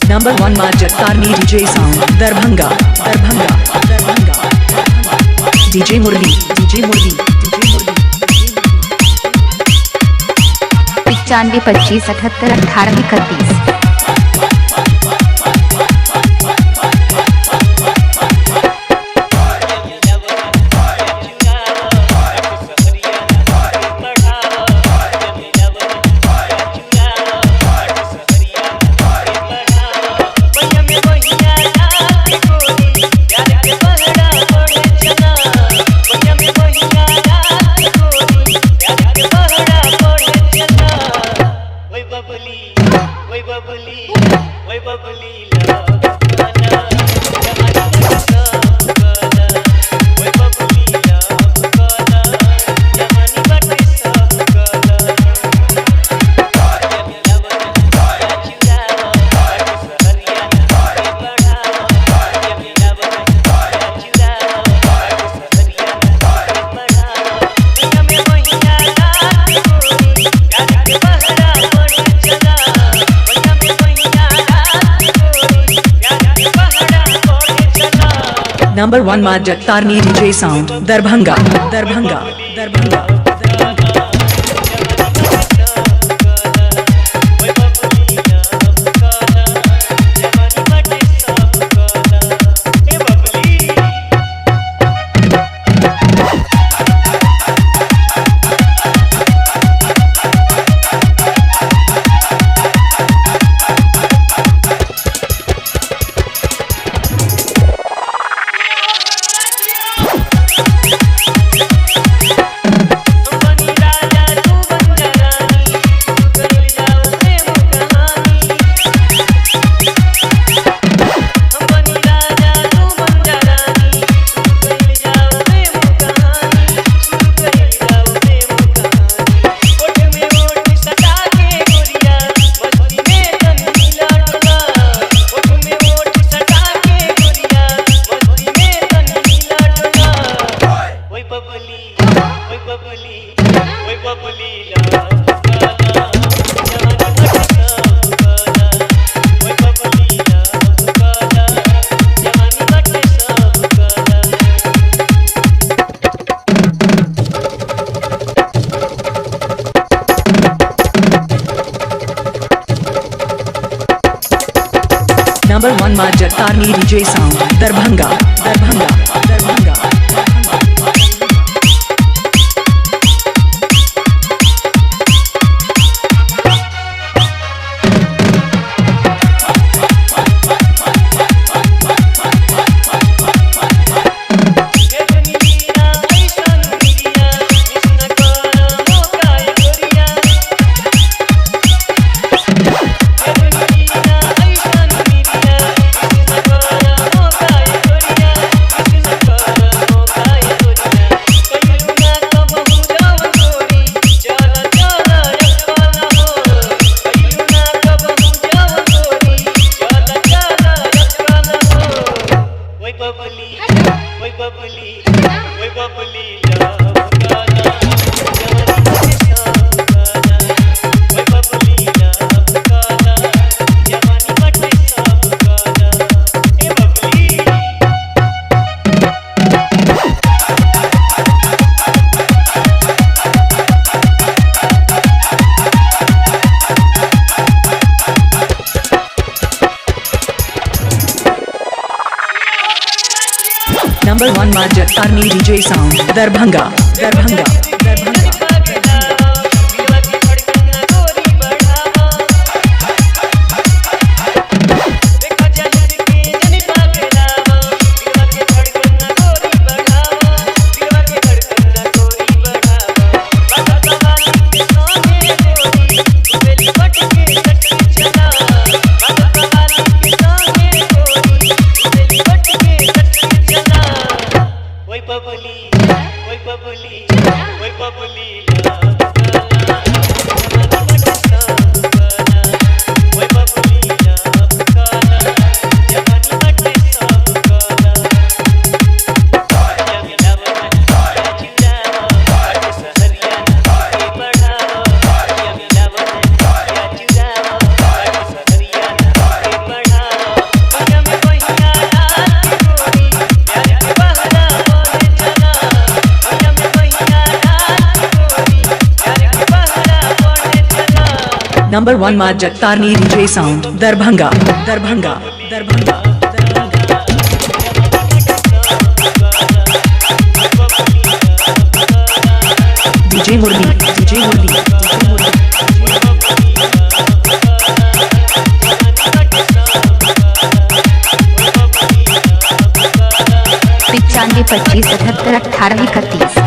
Number 1 Majid Tarni DJ Sound Darbhanga Darbhanga Darbhanga DJ Murli DJ Murli DJ Murli 95 25 78 18 31। Number 1 Majid Tarni DJ Sound Darbhanga Darbhanga Darbhanga Number 1 Majid Tarni DJ Sound Darbhanga Darbhanga Darbhanga Number 1 Majid Tarni DJ Sound Darbhanga Darbhanga Darbhanga Oi babuli number 1 माँ Jagtarni DJ sound Darbhanga Darbhanga Darbhanga DJ Murli DJ Murli पिचानवे 25 77 18 31